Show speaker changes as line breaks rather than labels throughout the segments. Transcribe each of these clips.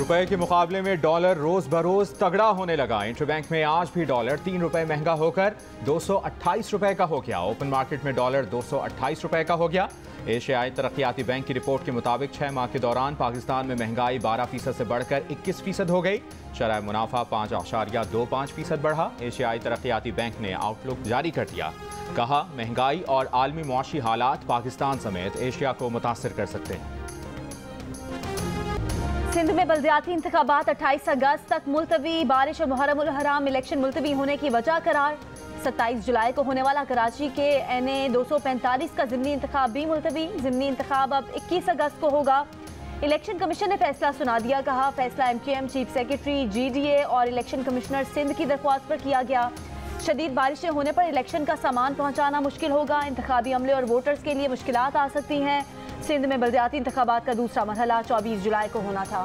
रुपए के मुकाबले में डॉलर रोज बरोज तगड़ा होने लगा। इंटरबैंक में आज भी डॉलर 3 रुपए महंगा होकर 228 रुपए का हो गया। ओपन मार्केट में डॉलर 228 रुपए का हो गया। एशियाई तरक्याती बैंक की रिपोर्ट के मुताबिक 6 माह के दौरान पाकिस्तान में महंगाई 12% से बढ़कर 21% हो गई। शरह मुनाफा 5.25% बढ़ा। एशियाई तरक्याती बैंक ने आउटलुक जारी कर दिया। कहा, महंगाई और आलमी मुआशी हालात पाकिस्तान समेत एशिया को मुतासर कर सकते हैं।
सिंध में बल्दियाती इंतखाबात 28 अगस्त तक मुलतवी। बारिश और मुहर्रम उल हराम इलेक्शन मुलतवी होने की वजह करार। 27 जुलाई को होने वाला कराची के NA 245 का ज़िमनी इंतखाब भी मुलतवी। ज़िमनी इंतखाब अब 21 अगस्त को होगा। इलेक्शन कमीशन ने फैसला सुना दिया। कहा, फैसला MQM चीफ सेक्रेटरी GDA और इलेक्शन कमिश्नर सिंध की दरख्वास्त पर किया गया। शदीद बारिशें होने पर इलेक्शन का सामान पहुँचाना मुश्किल होगा। इंतखाबी अमले और वोटर्स के लिए मुश्किलात आ सकती हैं। सिंध में बल्दियाती इंतखाबात का दूसरा मरहला 24 जुलाई को होना था।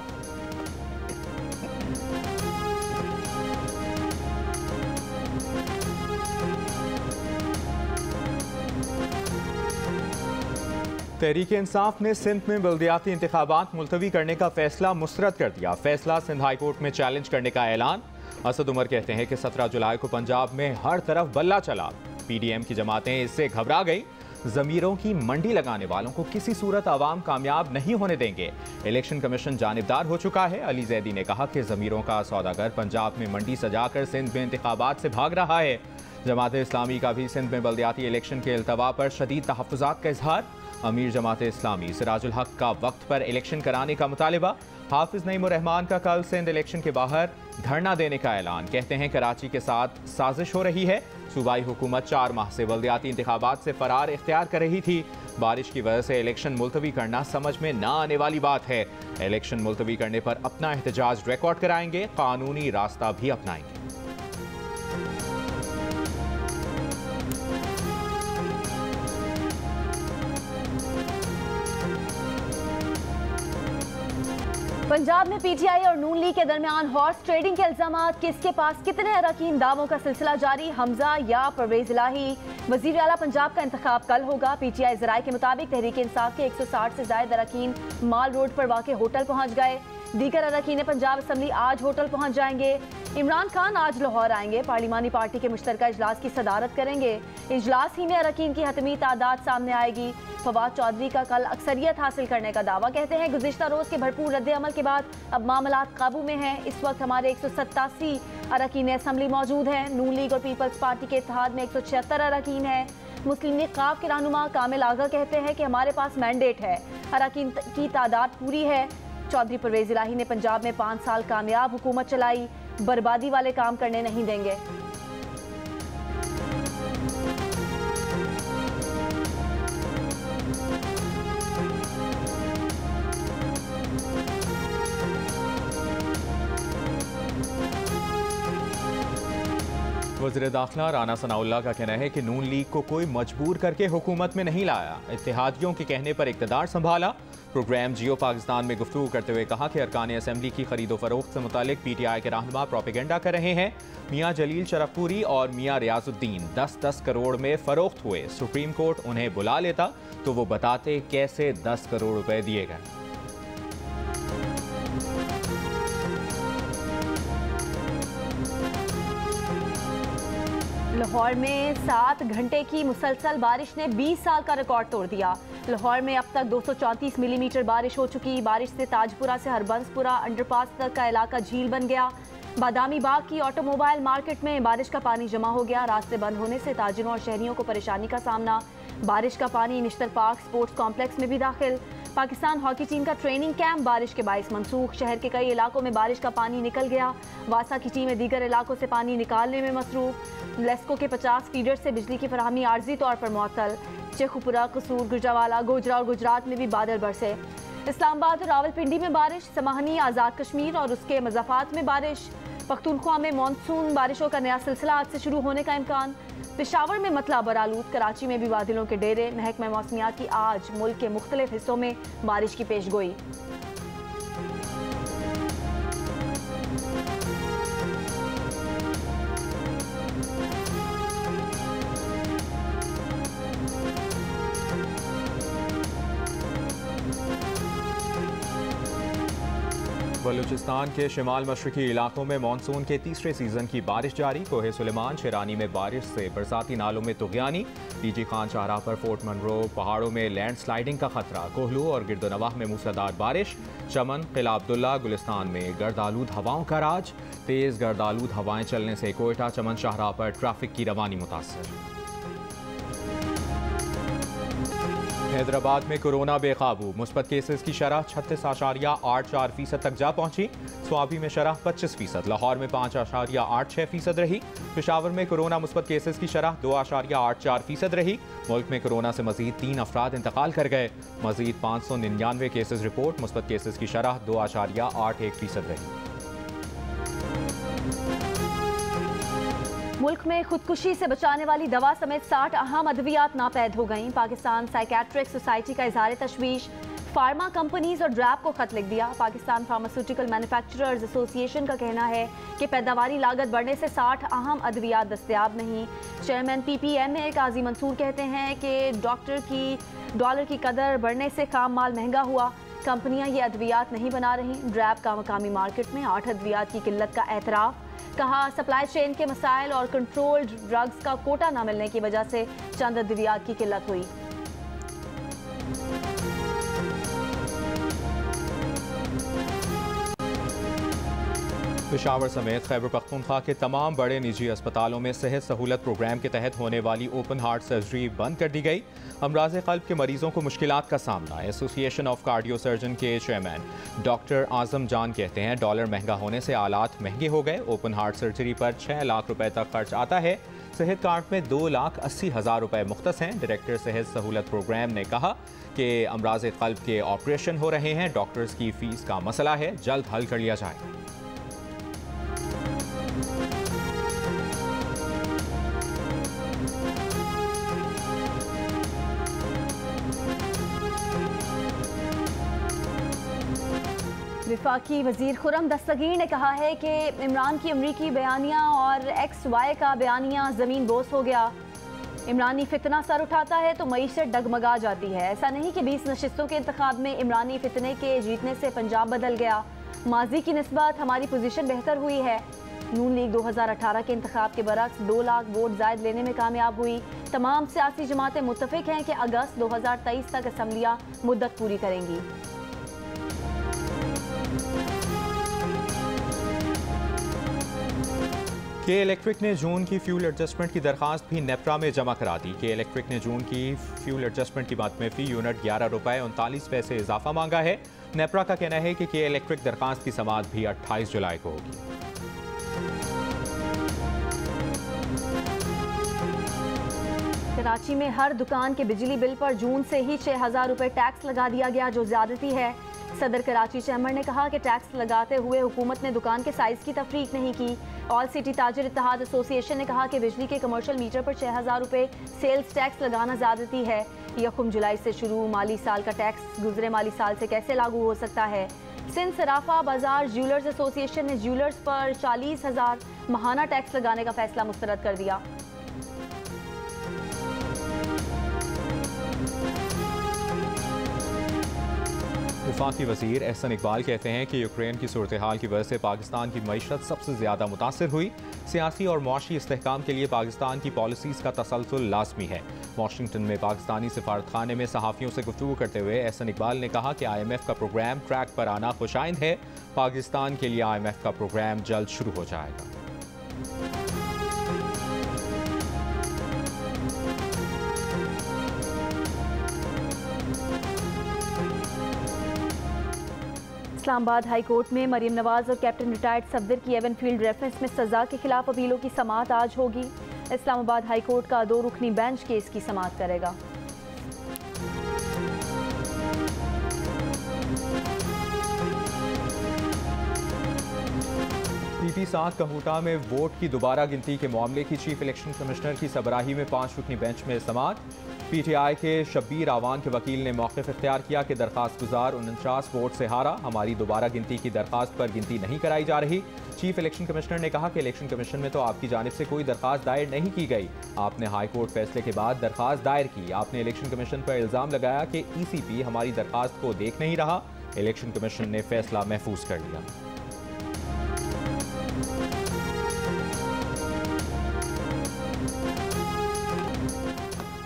तहरीक इंसाफ ने सिंध में बल्दियाती इंतखाबात मुलतवी करने का फैसला मुस्तरद कर दिया। फैसला सिंध हाई कोर्ट में चैलेंज करने का ऐलान। असद उमर कहते हैं कि 17 जुलाई को पंजाब में हर तरफ बल्ला चला। PDM की जमातें इससे घबरा गई। ज़मीरों की मंडी लगाने वालों को किसी सूरत अवाम कामयाब नहीं होने देंगे। इलेक्शन कमीशन जानिबदार हो चुका है। अली जैदी ने कहा कि ज़मीरों का सौदागर पंजाब में मंडी सजाकर सिंध में इंतखाबात से भाग रहा है। जमात इस्लामी का भी सिंध में बल्दियाती इलेक्शन के अल्तवा पर शदीद तहफ़्फ़ुज़ात का इजहार। अमीर जमात इस्लामी सिराजुल हक का वक्त पर इलेक्शन कराने का मुतालिबा। हाफिज नईमुर रहमान का कल सिंध इलेक्शन के बाहर धरना देने का ऐलान। कहते हैं कराची के साथ साजिश हो रही है। सूबाई हुकूमत 4 माह से बल्दियाती इंतखाबात से फरार इख्तियार कर रही थी। बारिश की वजह से इलेक्शन मुलतवी करना समझ में ना आने वाली बात है। इलेक्शन मुलतवी करने पर अपना एहतजाज रिकॉर्ड कराएंगे। कानूनी रास्ता भी अपनाएंगे।
पंजाब में PTI और नून लीग के दरमियान हॉर्स ट्रेडिंग के इल्जामात। किसके पास कितने अरकान, दावों का सिलसिला जारी। हमजा या परवेज इलाही। वजीर आला पंजाब का इंतखाब कल होगा। PTI ज़राए के मुताबिक तहरीक इंसाफ के 160 से ज़ायद अरकान माल रोड पर वाक़े होटल पहुँच गए। दीगर अरकान पंजाब असम्बली आज होटल पहुँच जाएंगे। इमरान खान आज लाहौर आएंगे। पार्लिमानी पार्टी के मुश्तरका इजलास की सदारत करेंगे। इजलास ही में अरकान की हतमी तादाद सामने आएगी। फवाद चौधरी का कल अक्सरियत हासिल करने का दावा। कहते हैं, गुज़िश्ता रोज़ के भरपूर रद्द अमल के बाद अब मामलात काबू में हैं। इस वक्त हमारे 187 अरकान असम्बली मौजूद हैं। नून लीग और पीपल्स पार्टी के इत्तेहाद में 176 अरकान हैं। मुस्लिम लीग ख़ाब के रहनुमा कामिल आगा कहते हैं कि हमारे पास मैंडेट है, अरकान की तादाद पूरी है। चौधरी परवेज इलाही ने पंजाब में 5 साल कामयाब हुकूमत चलाई। बर्बादी वाले काम करने नहीं देंगे।
वज़ीर दाखिला राना सनाउल्लाह का कहना है कि नून लीग को कोई मजबूर करके हुकूमत में नहीं लाया। इत्तेहादियों के कहने पर इक़्तिदार संभाला। प्रोग्राम जियो पाकिस्तान में गुफ्तगू करते हुए कहा कि अरकान असम्बली की खरीदो फरोख्त से मुतालिक PTI के रहनुमा प्रोपेगेंडा कर रहे हैं। मियाँ जलील शरफपुरी और मियाँ रियाजुद्दीन 10-10 करोड़ में फरोख्त हुए। सुप्रीम कोर्ट उन्हें बुला लेता तो वो बताते कैसे 10 करोड़ रुपए दिए गए।
लाहौर में 7 घंटे की मुसलसल बारिश ने 20 साल का रिकॉर्ड तोड़ दिया। लाहौर में अब तक 234 मिलीमीटर बारिश हो चुकी। बारिश से ताजपुरा से हरबंसपुरा अंडरपास तक का इलाका झील बन गया। बादामी बाग की ऑटोमोबाइल मार्केट में बारिश का पानी जमा हो गया। रास्ते बंद होने से ताजिरों और शहरियों को परेशानी का सामना। बारिश का पानी निश्तर पार्क स्पोर्ट्स कॉम्प्लेक्स में भी दाखिल। पाकिस्तान हॉकी टीम का ट्रेनिंग कैंप बारिश के बाइस मनसूख। शहर के कई इलाकों में बारिश का पानी निकल गया। वासा की टीमें दीगर इलाकों से पानी निकालने में मसरूफ। लेस्को के 50 फीडर से बिजली की फराहमी आर्जी तौर पर मुअत्तल। शेखुपुरा, कसूर, गुजरावाला, गोजरा और गुजरात में भी बादल बरसे। इस्लामाबाद और रावलपिंडी में बारिश। समाहनी, आज़ाद कश्मीर और उसके मज़ाफ़ात में बारिश। पख्तूनख्वा में मानसून बारिशों का नया सिलसिला आज से शुरू होने का इम्कान। पेशावर में मतला बरालूद। कराची में भी बादलों के डेरे। महकमा मौसमियात की आज मुल्क के मुख्तलिफ हिस्सों में बारिश की पेशगोई।
बलूचिस्तान के शिमाल मशरकी इलाकों में मानसून के तीसरे सीजन की बारिश जारी। कोहे सुलेमान शेरानी में बारिश से बरसाती नालों में तुगयानी। पीजी खान शाहराह पर फोर्ट मनरो पहाड़ों में लैंडस्लाइडिंग का खतरा। कोहलू और गिरदोनवाह में मूसलाधार बारिश। चमन, किला अब्दुल्ला, गुलिस्तान में गर्दालूद हवाओं का राज। तेज गर्दालूद हवाएं चलने से कोयटा चमन शाहराह पर ट्रैफिक की रवानी मुतासर। हैदराबाद में कोरोना बेकाबू। मुस्बत केसेस की शरह 36.84% तक जा पहुंची। स्वाबी में शरह 25%। लाहौर में 5.86% रही। पेशावर में कोरोना मुस्बत केसेस की शरह 2.84% रही। मुल्क में कोरोना से मजीद 3 अफराद इंतकाल कर गए। मजीद 599 केसेस रिपोर्ट। मुस्बत केसेस की शरह 2.81% रही।
मुल्क में खुदकुशी से बचाने वाली दवा समेत 60 अहम अद्वियात नापैद हो गईं। पाकिस्तान साइकेट्रिक सोसाइटी का इजहार तशवीश। फार्मा कंपनीज और ड्रैब को खत लिख दिया। पाकिस्तान फार्मास्यूटिकल मैन्युफैक्चरर्स एसोसिएशन का कहना है कि पैदावारी लागत बढ़ने से 60 अहम अद्वियात दस्तयाब नहीं। चेयरमैन PPMA काजी मंसूर कहते हैं कि डॉलर की कदर बढ़ने से खाम माल महंगा हुआ। कंपनियां ये अद्वियात नहीं बना रही। ड्रैब का मकामी मार्केट में 8 अद्वियात की किल्लत का एतराफ़। कहा सप्लाई चेन के मसाइल और कंट्रोल्ड ड्रग्स का कोटा न मिलने की वजह से चंद अद्वियात की किल्लत हुई।
पेशावर समेत खैबर पख्तूनख्वा के तमाम बड़े निजी अस्पतालों में सेहत सहूलत प्रोग्राम के तहत होने वाली ओपन हार्ट सर्जरी बंद कर दी गई। अमराज क़ल्ब के मरीजों को मुश्किलात का सामना। एसोसिएशन ऑफ कार्डियो सर्जन के चेयरमैन डॉक्टर आजम जान कहते हैं डॉलर महंगा होने से आलात महंगे हो गए। ओपन हार्ट सर्जरी पर 6 लाख रुपए तक खर्च आता है। सेहत कार्ड में 2,80,000 रुपए मुख्तस हैं। डायरेक्टर सेहत सहूलत प्रोग्राम ने कहा कि अमराज क़ल्ब के ऑपरेशन हो रहे हैं। डॉक्टर्स की फीस का मसला है, जल्द हल कर लिया जाए।
वफाकी वजीर खुर्रम दस्तगीर ने कहा है कि इमरान की अमरीकी बयानिया और XY का बयानिया ज़मीन बोस हो गया। इमरानी फितना सर उठाता है तो मईशत डगमगा जाती है। ऐसा नहीं कि 20 नशिस्तों के इंतखाब में इमरानी फितने के जीतने से पंजाब बदल गया। माजी की निस्बत हमारी पोजीशन बेहतर हुई है। नून लीग 2018 के इंतखाब के बरक्स 2 लाख वोट जायद लेने में कामयाब हुई। तमाम सियासी जमातें मुत्तफिक हैं कि अगस्त 2023 तक असम्बलियाँ मुद्दत पूरी करेंगी।
के इलेक्ट्रिक ने जून की फ्यूल एडजस्टमेंट की दरखास्त भी नेप्रा में जमा करा दी। के इलेक्ट्रिक ने जून की फ्यूल एडजस्टमेंट की बात में फी यूनिट 11 रुपए 39 पैसे इजाफा मांगा है। नेप्रा का कहना है कि के इलेक्ट्रिक दरखास्त की समाअत भी 28 जुलाई को होगी।
कराची में हर दुकान के बिजली बिल पर जून से ही 6,000 रुपए टैक्स लगा दिया गया, जो ज्यादती है। सदर कराची चैम्बर ने कहा कि टैक्स लगाते हुए हुकूमत ने दुकान के साइज की तफरीक नहीं की। ऑल सिटी ताजिर इत्तेहाद एसोसिएशन ने कहा कि बिजली के कमर्शियल मीटर पर 6,000 रुपए सेल्स टैक्स लगाना ज्यादती है। 1 जुलाई से शुरू माली साल का टैक्स गुजरे माली साल से कैसे लागू हो सकता है। सिंध सराफा बाजार ज्वेलर्स एसोसिएशन ने ज्वेलर्स पर 40,000 माहाना टैक्स लगाने का फैसला मुस्तरद कर दिया।
वफाकी वज़ीर एहसन इकबाल कहते हैं कि यूक्रेन की सूरत हाल की वजह से पाकिस्तान की मईशत सबसे ज़्यादा मुतासर हुई। सियासी और मुआशी इस्तेहकाम के लिए पाकिस्तान की पॉलिसीज़ का तसलसल लाजमी है। वाशिंगटन में पाकिस्तानी सफारतखाने में सहाफ़ियों से गुफ्तगू करते हुए एहसन इकबाल ने कहा कि IMF का प्रोग्राम ट्रैक पर आना खुशाइंद है। पाकिस्तान के लिए IMF का प्रोग्राम जल्द शुरू हो जाएगा।
इस्लामाबाद हाई कोर्ट में मरीम नवाज और कैप्टन रिटायर्ड सफदर की एवनफील्ड रेफरेंस में सजा के खिलाफ अपीलों की समाअत आज होगी। इस्लामाबाद हाई कोर्ट का 2 रुकनी बेंच केस की समाअत करेगा।
PP 7 कहूटा में वोट की दोबारा गिनती के मामले की चीफ इलेक्शन कमिश्नर की सबराही में 5 रुकनी बेंच में समाअत। PTI के शब्बीर आवान के वकील ने मौक़िफ़ इख्तियार किया कि दरखास्त गुजार 49 वोट से हारा। हमारी दोबारा गिनती की दरखास्त पर गिनती नहीं कराई जा रही। चीफ इलेक्शन कमिश्नर ने कहा कि इलेक्शन कमीशन में तो आपकी जानिब से कोई दरखास्त दायर नहीं की गई। आपने हाई कोर्ट फैसले के बाद दरखास्त दायर की। आपने इलेक्शन कमीशन पर इल्ज़ाम लगाया कि ECP हमारी दरखास्त को देख नहीं रहा। इलेक्शन कमीशन ने फैसला महफूज कर लिया।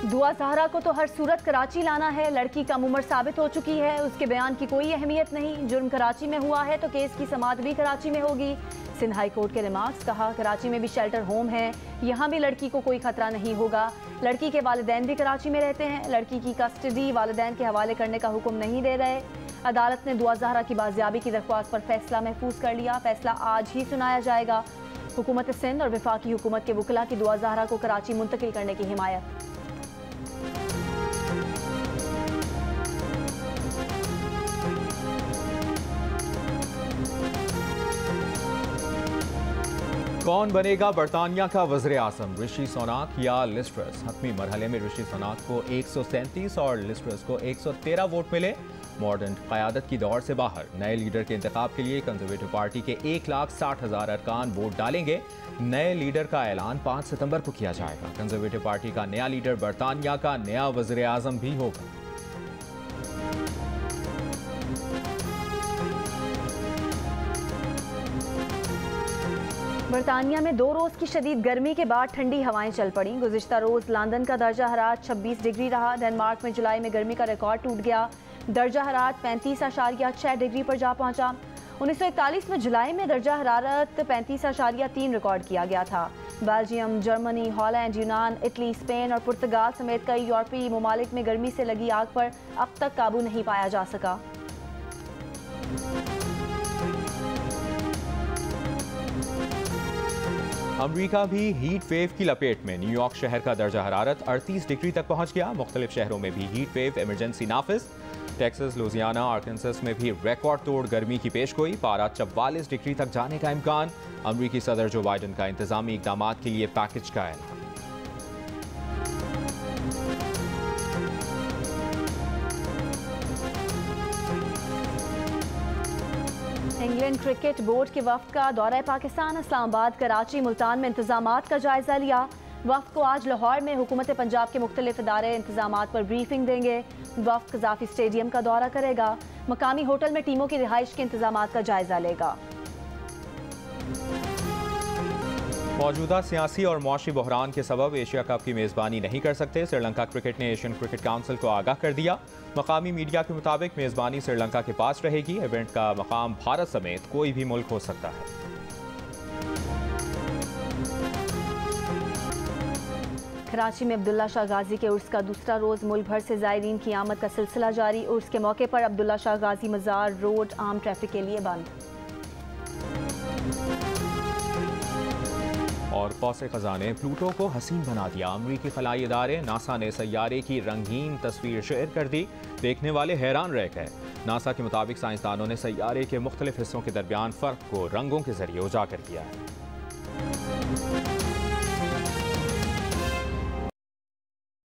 दुआ ज़हरा को तो हर सूरत कराची लाना है। लड़की कम उम्र साबित हो चुकी है, उसके बयान की कोई अहमियत नहीं। जुर्म कराची में हुआ है तो केस की समाअत भी कराची में होगी। सिंध हाई कोर्ट के रिमार्क्स। कहा, कराची में भी शेल्टर होम है, यहाँ भी लड़की को कोई खतरा नहीं होगा। लड़की के वालिदैन भी कराची में रहते हैं। लड़की की कस्टडी वालिदैन के हवाले करने का हुक्म नहीं दे रहे। अदालत ने दुआ ज़हरा की बाजियाबी की दरख्वास्त पर फैसला महफूज कर लिया। फैसला आज ही सुनाया जाएगा। हुकूमत सिंध और वफाकी हुकूमत के वकला की दुआ ज़हरा को कराची मुंतकिल करने की हिमायत।
कौन बनेगा बरतानिया का वज़ीर आज़म, ऋषि सुनाक या लिज ट्रस? हतमी मरहले में ऋषि सुनाक को 137 और लिज ट्रस को 113 वोट मिले। मॉडर्न क़यादत की दौड़ से बाहर। नए लीडर के इंतखाब के लिए कंजर्वेटिव पार्टी के 1,60,000 अरकान वोट डालेंगे। नए लीडर का ऐलान 5 सितंबर को किया जाएगा। कंजर्वेटिव पार्टी का नया लीडर बरतानिया का नया वज़ीर आज़म भी होगा।
बरतानिया में 2 रोज़ की शदीद गर्मी के बाद ठंडी हवाएं चल पड़ी। गुज़िश्ता रोज़ लंदन का दर्जा हरारत 26 डिग्री रहा। डेनमार्क में जुलाई में गर्मी का रिकॉर्ड टूट गया। दर्जा हरारत 35.6 डिग्री पर जा पहुंचा। 1941 में जुलाई में दर्जा हरारत 35.3 रिकॉर्ड किया गया था। बेल्जियम, जर्मनी, हॉलैंड, यूनान, इटली, स्पेन और पुर्तगाल समेत कई यूरोपीय ममालिक में गर्मी से लगी आग पर अब तक काबू नहीं पाया जा सका।
अमरीका भी हीट वेव की लपेट में। न्यूयॉर्क शहर का दर्जा हरारत 38 डिग्री तक पहुंच गया। मुख्तलिफ शहरों में भी हीट वेव इमरजेंसी नाफिज। टेक्सास, लुजियाना, आर्कांसस में भी रिकॉर्ड तोड़ गर्मी की पेशगोई। पारा 44 डिग्री तक जाने का इम्कान। अमरीकी सदर जो बाइडन का इंतजामी इकदाम के लिए पैकेज का ऐलान।
इंग्लैंड क्रिकेट बोर्ड के वफ्द का दौरा पाकिस्तान। इस्लामाबाद, कराची, मुल्तान में इंतजामात का जायजा लिया। वफ्द को आज लाहौर में हुकूमत पंजाब के मुख्तलिफ इदारे इंतजामात पर ब्रीफिंग देंगे। वफ्द कज़ाफी स्टेडियम का दौरा करेगा। मकामी होटल में टीमों की रिहाइश के इंतजामात का जायजा लेगा।
मौजूदा सियासी और मुआशी बहरान के सबब एशिया कप की मेज़बानी नहीं कर सकते। श्रीलंका क्रिकेट ने एशियन क्रिकेट काउंसिल को आगाह कर दिया। मकामी मीडिया के मुताबिक मेज़बानी श्रीलंका के पास रहेगी। इवेंट का मकाम भारत समेत कोई भी मुल्क हो सकता है।
कराची में अब्दुल्ला शाह गाजी के उर्स का दूसरा रोज़ मुल्क भर से ज़ायरीन की आमद का सिलसिला जारी। उर्स के मौके पर अब्दुल्ला शाह गाजी मज़ार रोड आम ट्रैफिक के लिए बंद।
और कौसे ख़ज़ा ने प्लूटो को हसीन बना दिया। अमरीकी खलाई इदारे नासा ने सैयारे की रंगीन तस्वीर शेयर कर दी। देखने वाले हैरान रह गए। नासा के मुताबिक साइंसदानों ने सैयारे के मुख्तलिफ हिस्सों के दरमियान फ़र्क को रंगों के जरिए उजागर किया है।